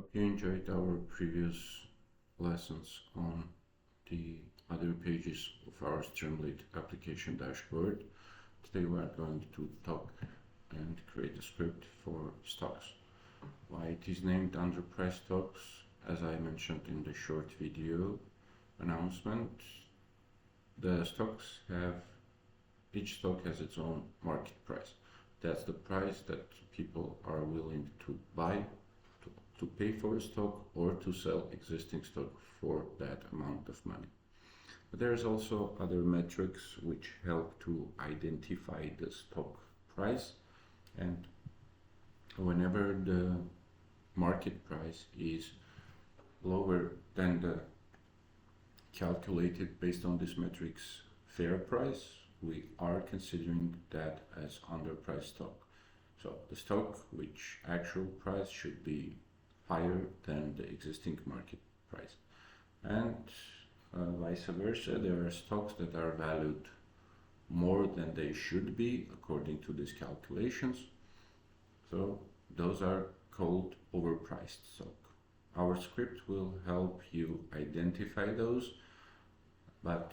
Hope you enjoyed our previous lessons on the other pages of our Streamlit application dashboard. Today we are going to talk and create a script for stocks. Why it is named underpriced stocks, as I mentioned in the short video announcement, each stock has its own market price. That's the price that people are willing to buy, to pay for a stock, or to sell existing stock for that amount of money. But there's also other metrics which help to identify the stock price, and whenever the market price is lower than the calculated based on this metric's fair price, we are considering that as underpriced stock. So the stock which actual price should be higher than the existing market price, and vice versa. There are stocks that are valued more than they should be according to these calculations, so those are called overpriced stock. Our script will help you identify those, but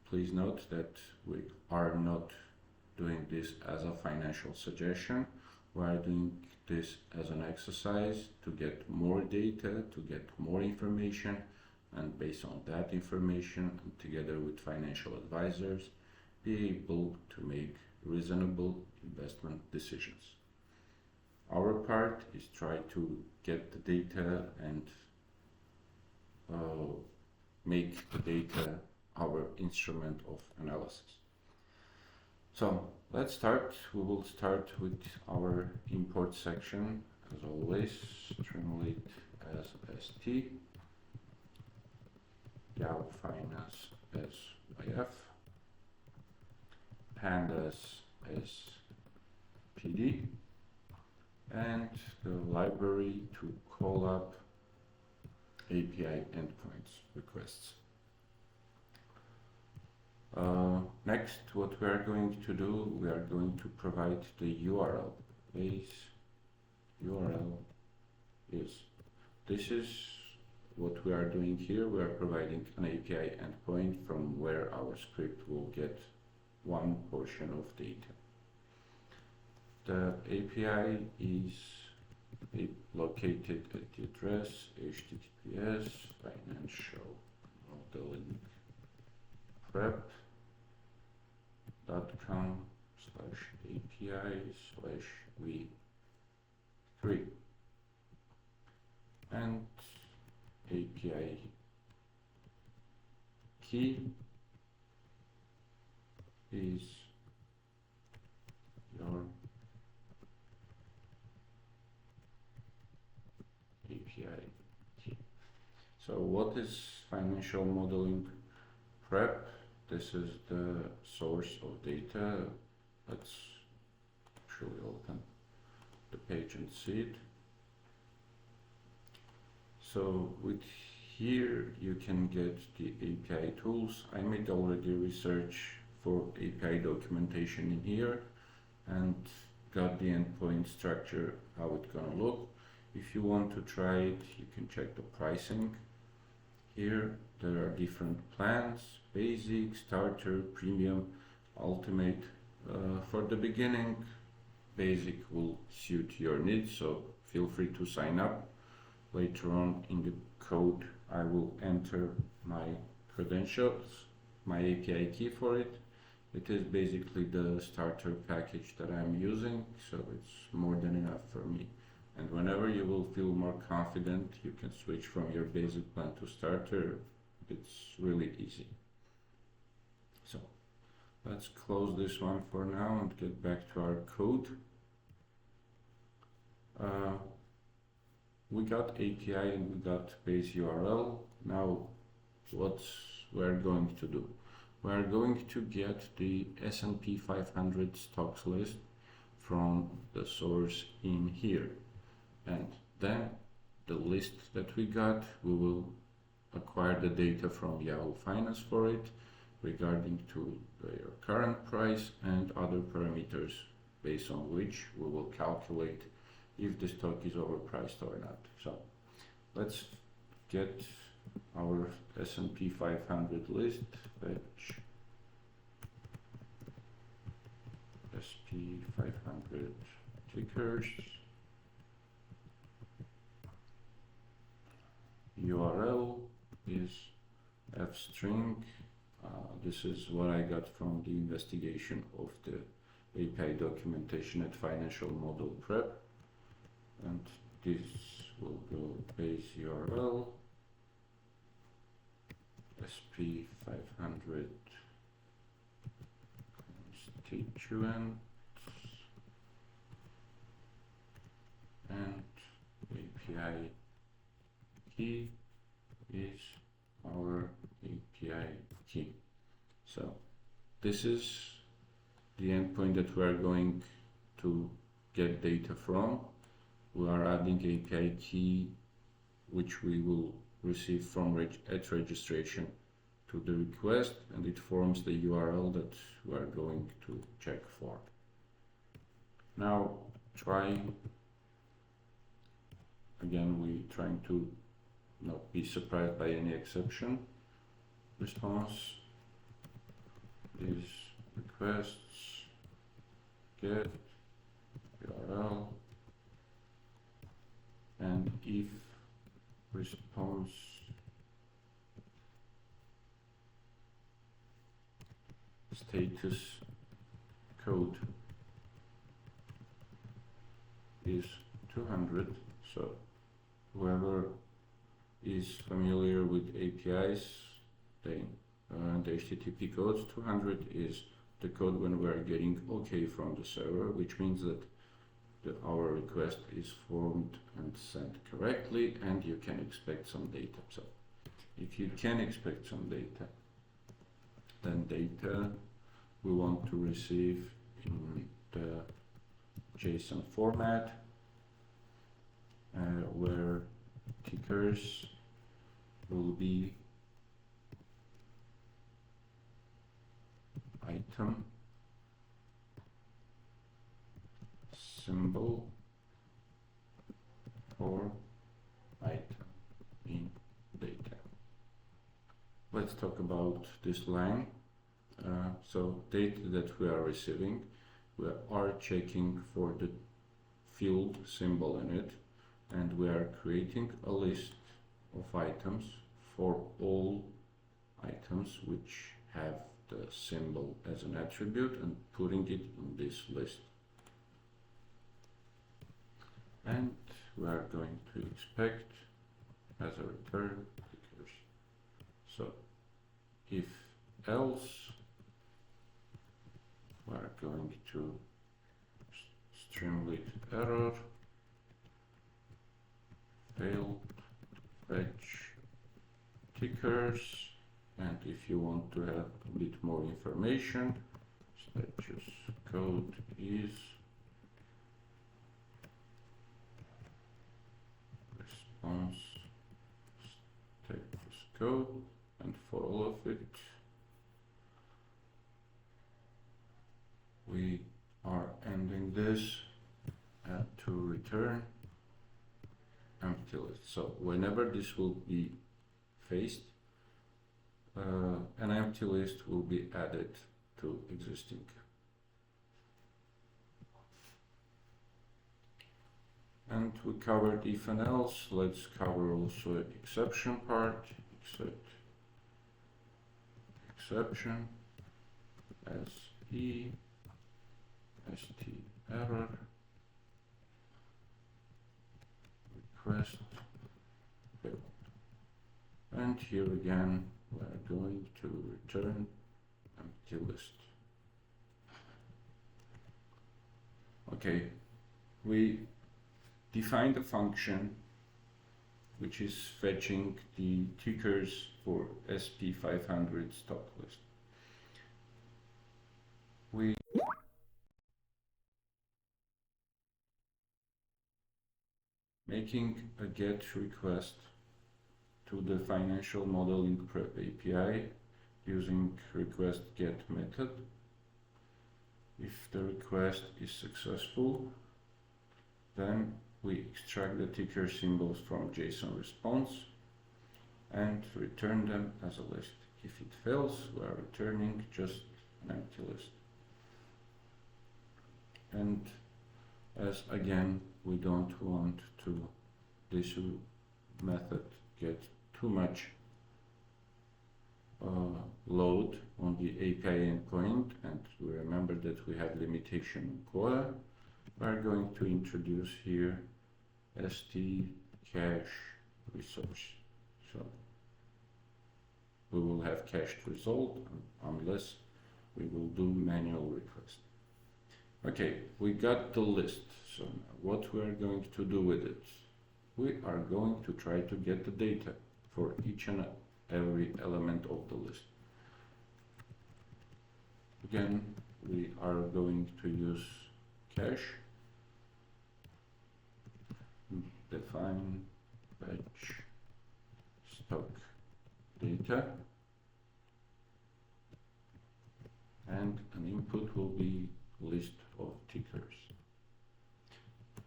please note that we are not doing this as a financial suggestion. We are doing this as an exercise to get more data, to get more information, and based on that information, and together with financial advisors, be able to make reasonable investment decisions. Our part is try to get the data and make the data our instrument of analysis. So let's start. We will start with our import section, as always. Streamlit as ST, yfinance as YF, Pandas as PD, and the library to call up API endpoints requests. Next, what we are going to do, we are going to provide the URL. Base URL this is what we are doing here. We are providing an API endpoint from where our script will get one portion of data. The API is located at the address https financial modeling prep.com/API/v3, and API key is your API key. So what is financial modeling prep? This is the source of data. Let's actually open the page and see it. So with here you can get the API tools. I made already research for API documentation in here and got the endpoint structure, how it's gonna look. If you want to try it, you can check the pricing. Here there are different plans: basic, starter, premium, ultimate. For the beginning, basic will suit your needs, so feel free to sign up. Later on in the code, I will enter my credentials, my API key for it. It is basically the starter package that I'm using, so it's more than enough for me. And whenever you will feel more confident, you can switch from your basic plan to starter. It's really easy. So let's close this one for now and get back to our code. We got API and we got base URL. Now what we're going to do? We're going to get the SP 500 stocks list from the source in here. And then the list that we got, we will acquire the data from Yahoo Finance for it regarding to their current price and other parameters based on which we will calculate if the stock is overpriced or not. So let's get our SP 500 list, fetch SP 500 tickers, URL is fstring. This is what I got from the investigation of the API documentation at Financial Model Prep, and this will go base URL SP500 constituent and API key is our API key. So this is the endpoint that we are going to get data from. We are adding API key, which we will receive from at registration to the request, and it forms the URL that we are going to check for. Now we're trying to not be surprised by any exception. Response is requests get URL, and if response status code is 200, so whoever is familiar with APIs, and HTTP codes, 200 is the code when we are getting OK from the server, which means that our request is formed and sent correctly, and you can expect some data. So if you can expect some data, then data we want to receive in the JSON format, where tickers will be item symbol or item in data. Let's talk about this line. So data that we are receiving, we are checking for the field symbol in it, and we are creating a list of items for all items which have the symbol as an attribute and putting it in this list. And we are going to expect as a return tickers. So if else, we are going to Streamlit error failed fetch tickers, and if you want to have a bit more information, status code is response status code, and for all of it we are ending this to return empty list. So whenever this will be faced, an empty list will be added to existing. And we covered if and else. Let's cover also exception part. Except exception as st error request failed. And here again we are going to return empty list. Okay, we defined a function which is fetching the tickers for SP500 stock list. We making a GET request to the Financial Modeling Prep API using request GET method. If the request is successful, then we extract the ticker symbols from JSON response and return them as a list. If it fails, we are returning just an empty list. And as again, we don't want to this method get too much load on the API endpoint, and we remember that we have limitation in quota, we are going to introduce here st cache resource. So we will have cached result unless we will do manual request. Okay, we got the list. So now what we are going to do with it? We are going to try to get the data for each and every element of the list. Again, we are going to use cache, define batch stock data, and an input will be list of tickers.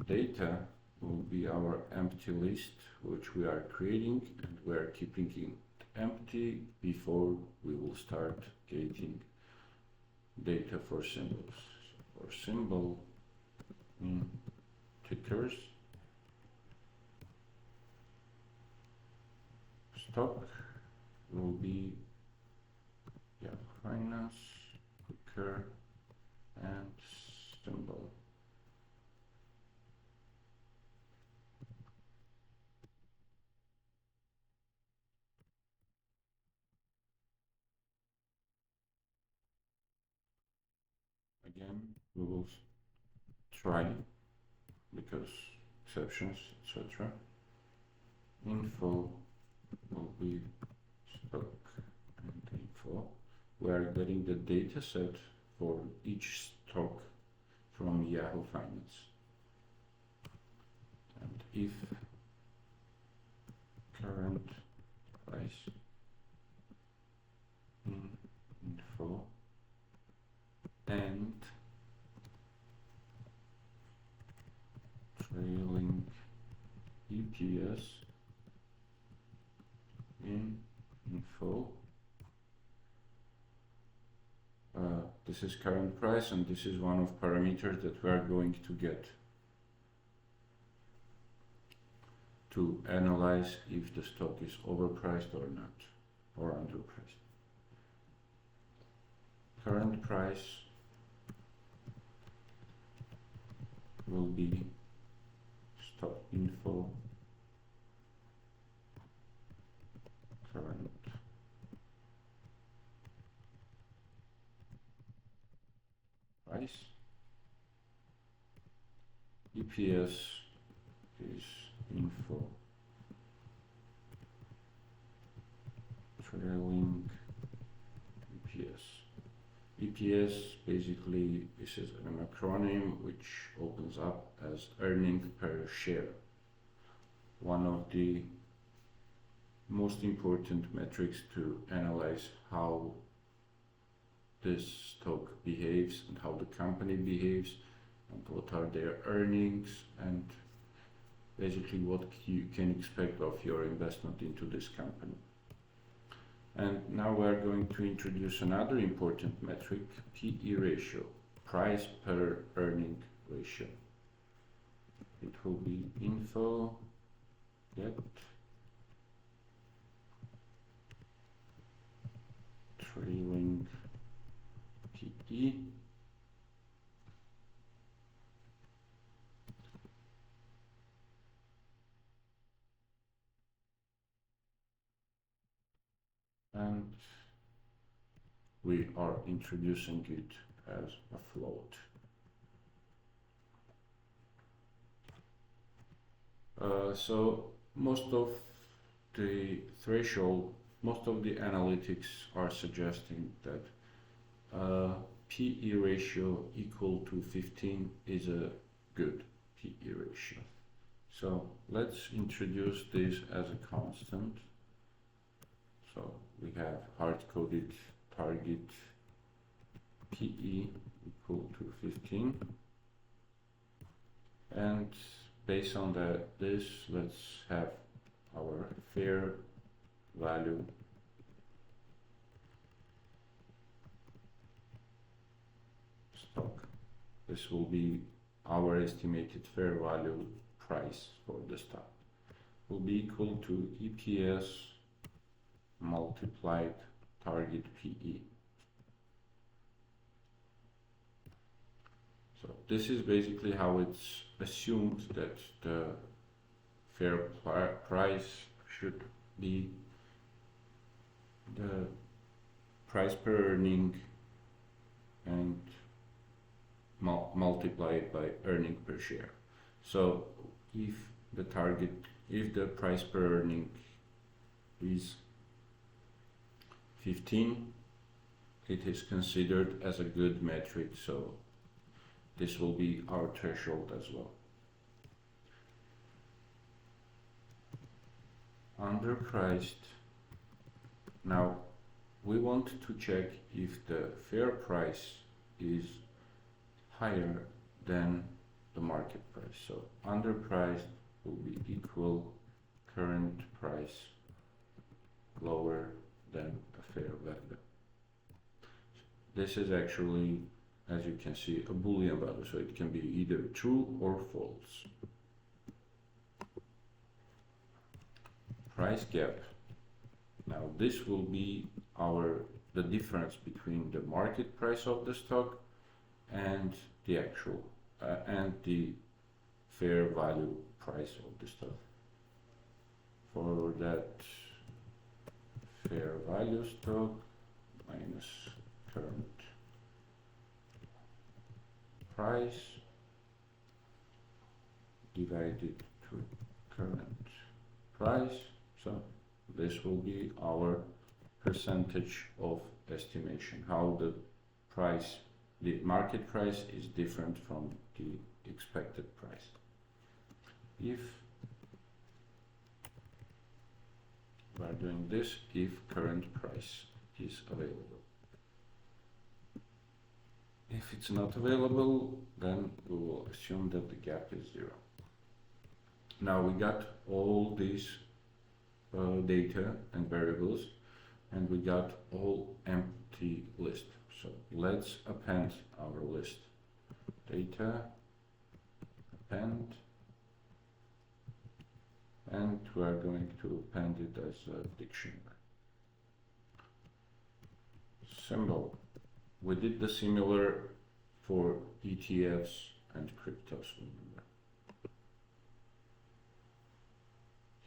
Data will be our empty list which we are creating, and we are keeping it empty before we will start getting data for symbols. So for symbol in tickers, stock will be yfinance, ticker, and symbol. Again, we will try because exceptions, etc. Info will be stock and info. We are getting the data set for each stock from Yahoo Finance. And if current price in info and trailing EPS in info. This is current price, and this is one of parameters that we are going to get to analyze if the stock is overpriced or not, or underpriced. Current price will be stock info current price. EPS is info trailing EPS. EPS basically this is an acronym which opens up as earning per share. One of the most important metrics to analyze how this stock behaves and how the company behaves and what are their earnings and basically what you can expect of your investment into this company. And now we are going to introduce another important metric, PE ratio, price per earning ratio. It will be info get trailing PE and we are introducing it as a float. So most of the analytics are suggesting that PE ratio equal to 15 is a good PE ratio. So let's introduce this as a constant. So we have hard-coded target PE equal to 15, and based on this, let's have our fair value stock. This will be our estimated fair value price for the stock. Will be equal to EPS multiplied target PE. So this is basically how it's assumed that the fair price should be the price per earning and multiplied by earning per share. So if the price per earning is 15, it is considered as a good metric, so this will be our threshold as well. Underpriced. Now we want to check if the fair price is higher than the market price. So underpriced will be equal current price lower than a fair value. This is actually, as you can see, a Boolean value, so it can be either true or false. Price gap. Now this will be the difference between the market price of the stock and the actual and the fair value price of the stock. For that fair value stock minus current price divided to current price. So this will be our percentage of estimation, how the market price is different from the expected price. If we are doing this, if current price is available. If it's not available, then we will assume that the gap is 0. Now we got all these data and variables, and we got all empty list. So let's append our list. Data, append, and we are going to append it as a dictionary. Symbol. We did the similar for ETFs and cryptos.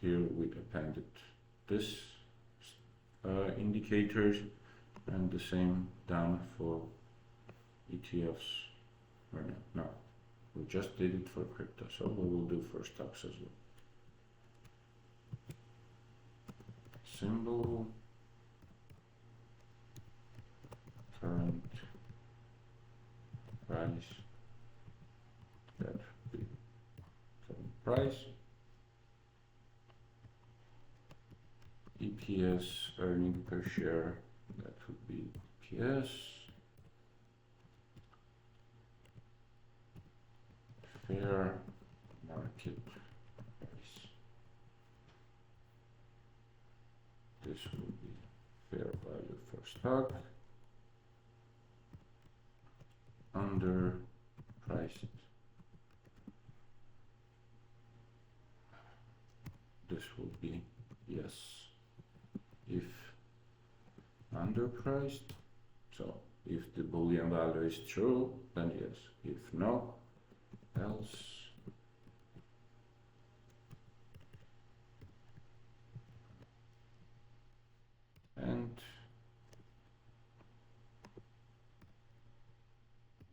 Here we appended this indicators, and the same done for ETFs. Or no, we just did it for crypto, so we will do for stocks as well. Symbol, current price, that would be current price. EPS, earning per share, that would be EPS. Fair market price. This will be fair value for stock. Underpriced. This will be yes if underpriced. So if the Boolean value is true, then yes. If no, else. And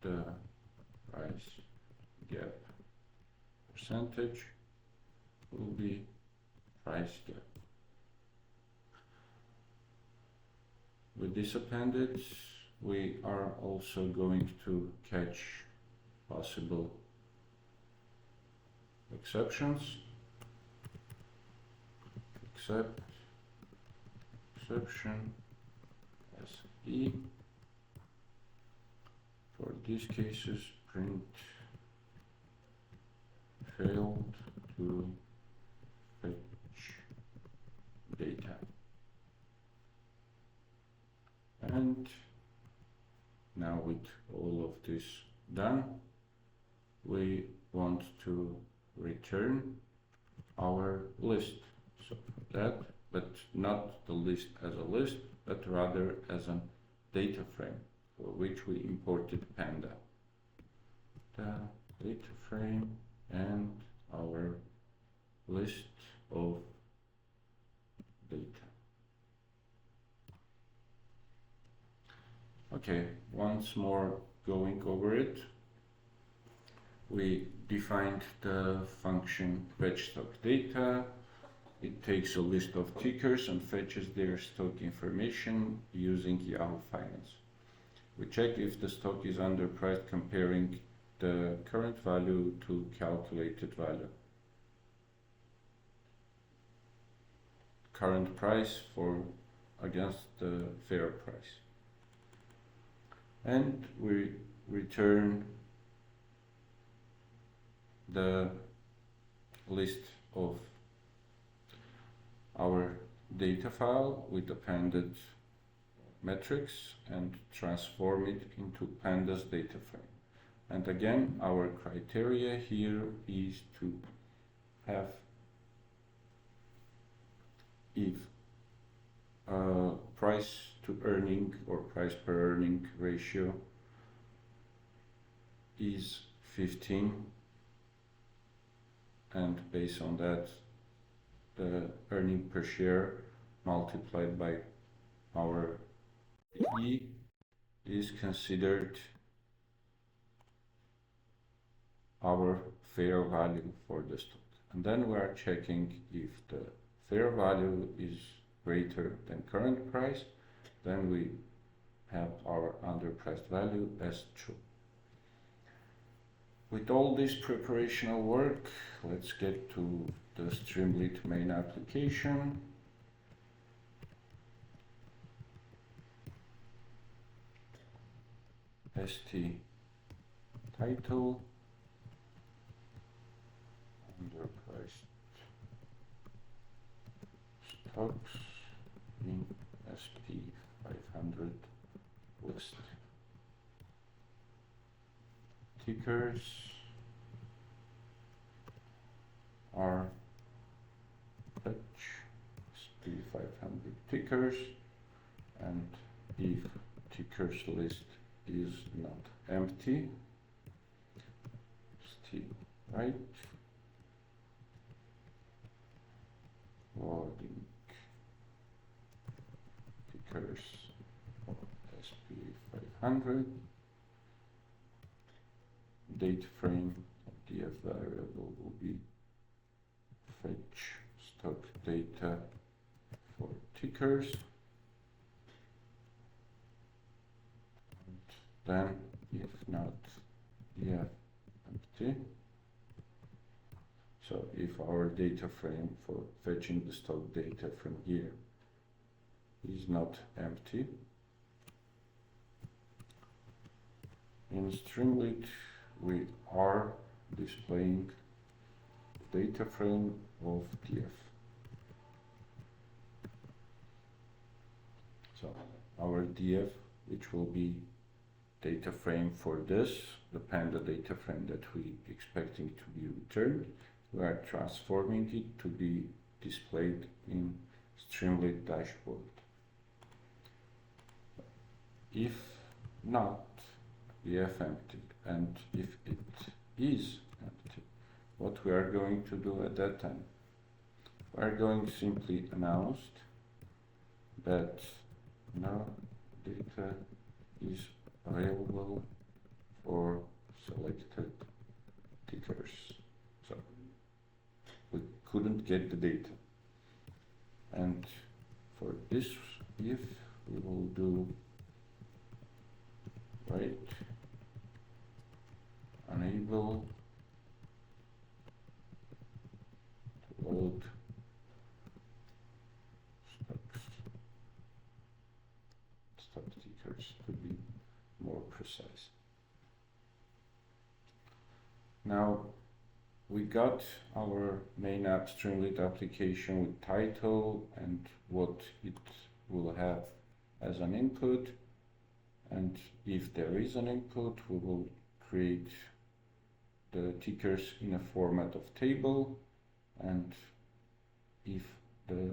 the price gap percentage will be price gap. With this appendage, we are also going to catch possible exceptions. Except exception SE. For these cases, print failed to fetch data. And now with all of this done, we want to return our list. So for that, but not the list as a list, but rather as a data frame for which we imported Panda. The data frame and our list of data. Okay, once more going over it, we defined the function fetch stock data. It takes a list of tickers and fetches their stock information using yfinance. We check if the stock is underpriced, comparing the current value to calculated value. Current price against the fair price. And we return the list of our data file with appended metrics and transform it into Pandas DataFrame. And again, our criteria here is to have if price to earning or price per earning ratio is 15, and based on that the earning per share multiplied by our E is considered our fair value for the stock. And then we are checking if the fair value is greater than current price, then we have our underpriced value as true. With all this preparational work, let's get to the Streamlit main application. ST title, underpriced stocks in SP500 list. Tickers are fetch SP500 tickers, and if tickers list is not empty, st right, loading tickers of SP500, data frame of df variable will be fetch stock data for tickers, and then if not df empty. So if our data frame for fetching the stock data from here is not empty, in Streamlit we are displaying data frame of df. So our df, which will be data frame for this, the Panda data frame that we expecting to be returned, we are transforming it to be displayed in Streamlit dashboard. If not df empty, and if it is empty, what we are going to do at that time? We are going to simply announce that no data is available for selected tickers. So we couldn't get the data. And for this, if we will do right, unable to load stock tickers to be more precise. Now we got our main app Streamlit application with title and what it will have as an input, and if there is an input, we will create the tickers in a format of table, and if the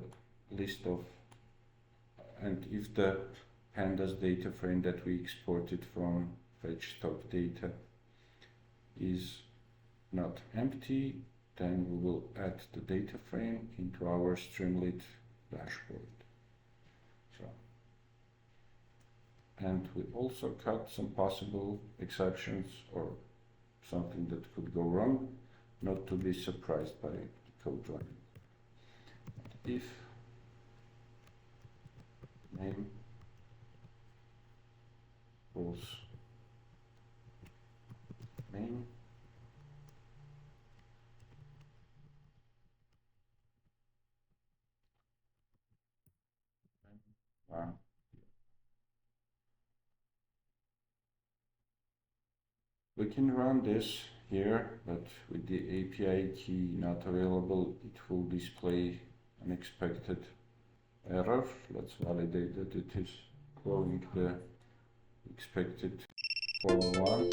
Pandas DataFrame that we exported from fetch stock data is not empty, then we will add the data frame into our Streamlit dashboard. So, and we also cut some possible exceptions or something that could go wrong, not to be surprised by the code running. If name equals main, we can run this here, but with the API key not available, it will display unexpected error. Let's validate that it is following the expected 401.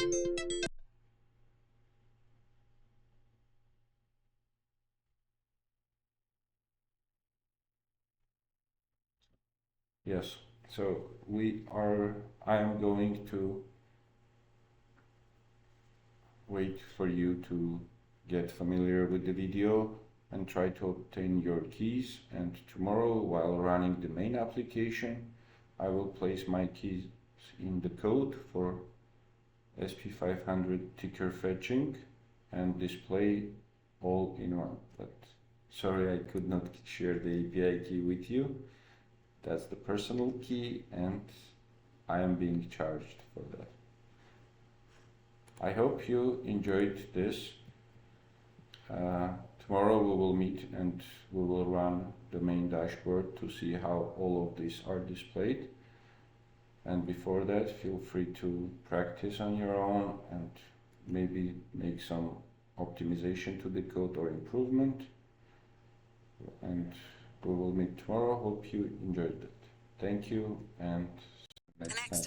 Yes, so I am going to wait for you to get familiar with the video and try to obtain your keys, and tomorrow while running the main application I will place my keys in the code for SP500 ticker fetching and display all in one. But sorry, I could not share the API key with you. That's the personal key and I am being charged for that. I hope you enjoyed this. Tomorrow we will meet and we will run the main dashboard to see how all of these are displayed. And before that, feel free to practice on your own and maybe make some optimization to the code or improvement. And we will meet tomorrow. Hope you enjoyed it. Thank you and next time.